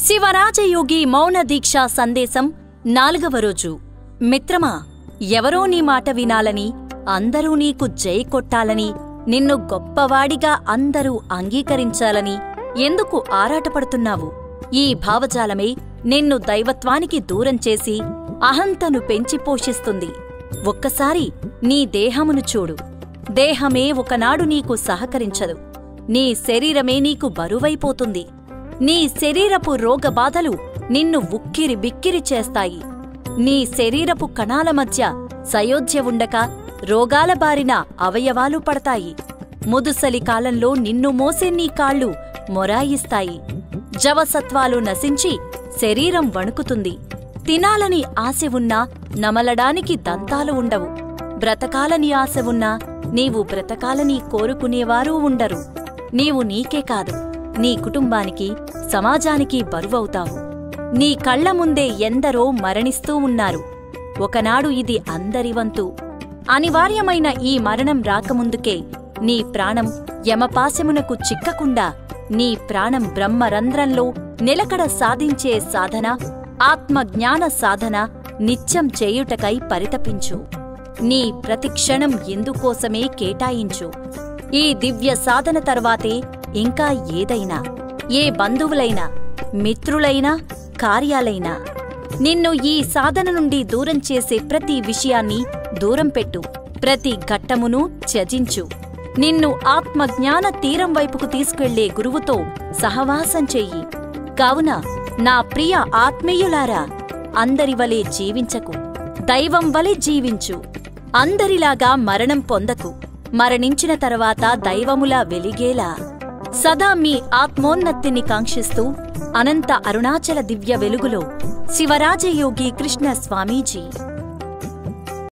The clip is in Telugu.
శివరాజయోగి మౌన దీక్షా సందేశం 4వ రోజు. మిత్రమా, ఎవరో నీ మాట వినాలని, అందరూ నీకు జై కొట్టాలని, నిన్ను గొప్పవాడిగా అందరూ అంగీకరించాలని ఎందుకు ఆరాటపడుతున్నావు? ఈ భావజాలమే నిన్ను దైవత్వానికి దూరం చేసి అహంతను పెంచి పోషిస్తుంది. ఒక్కసారి నీ దేహమును చూడు. దేహమే ఒకనాడు నీకు సహకరించదు. నీ శరీరమే నీకు బరువైపోతుంది. నీ శరీరపు రోగబాధలు నిన్ను ఉక్కిరి బిక్కిరి చేస్తాయి. నీ శరీరపు కణాల మధ్య సయోధ్య ఉండక రోగాల బారిన అవయవాలు పడతాయి. ముదుసలి కాలంలో నిన్ను మోసే నీ కాళ్ళు మొరాయిస్తాయి. జవసత్వాలు నశించి శరీరం వణుకుతుంది. తినాలని ఆశ ఉన్నా నమలడానికి దంతాలు ఉండవు. బ్రతకాలని ఆశ ఉన్నా నీవు బ్రతకాలని కోరుకునేవారూ ఉండరు. నీవు నీకే కాదు, నీ కుటుంబానికి, సమాజానికి బరువవుతావు. నీ కళ్ల ముందే ఎందరో మరణిస్తూ ఉన్నారు. ఒకనాడు ఇది అందరి వంతు. అనివార్యమైన ఈ మరణం రాకముందుకే నీ ప్రాణం యమపాశమునకు చిక్కకుండా నీ ప్రాణం బ్రహ్మరంధ్రంలో నిలకడ సాధించే సాధన, ఆత్మజ్ఞాన సాధన నిత్యం చేయుటకై పరితపించు. నీ ప్రతిక్షణం ఇందుకోసమే కేటాయించు. ఈ దివ్య సాధన తర్వాతే ఇంకా ఏదైనా, ఏ బంధువులైనా, మిత్రులైనా, కార్యాలైనా. నిన్ను ఈ సాధన నుండి దూరం చేసే ప్రతి విషయాన్ని దూరం పెట్టు. ప్రతి ఘట్టమును త్యజించు. నిన్ను ఆత్మజ్ఞాన తీరం వైపుకు తీసుకెళ్లే గురువుతో సహవాసం చెయ్యి. కావున నా ప్రియ ఆత్మీయులారా, అందరివలే జీవించకు, దైవం వలె జీవించు. అందరిలాగా మరణం పొందకు. మరణించిన తర్వాత దైవములా వెలిగేలా సదా మీ ఆత్మోన్నతిని కాంక్షిస్తూ అనంత అరుణాచల దివ్య వెలుగులో శివరాజయోగి కృష్ణ స్వామీజీ.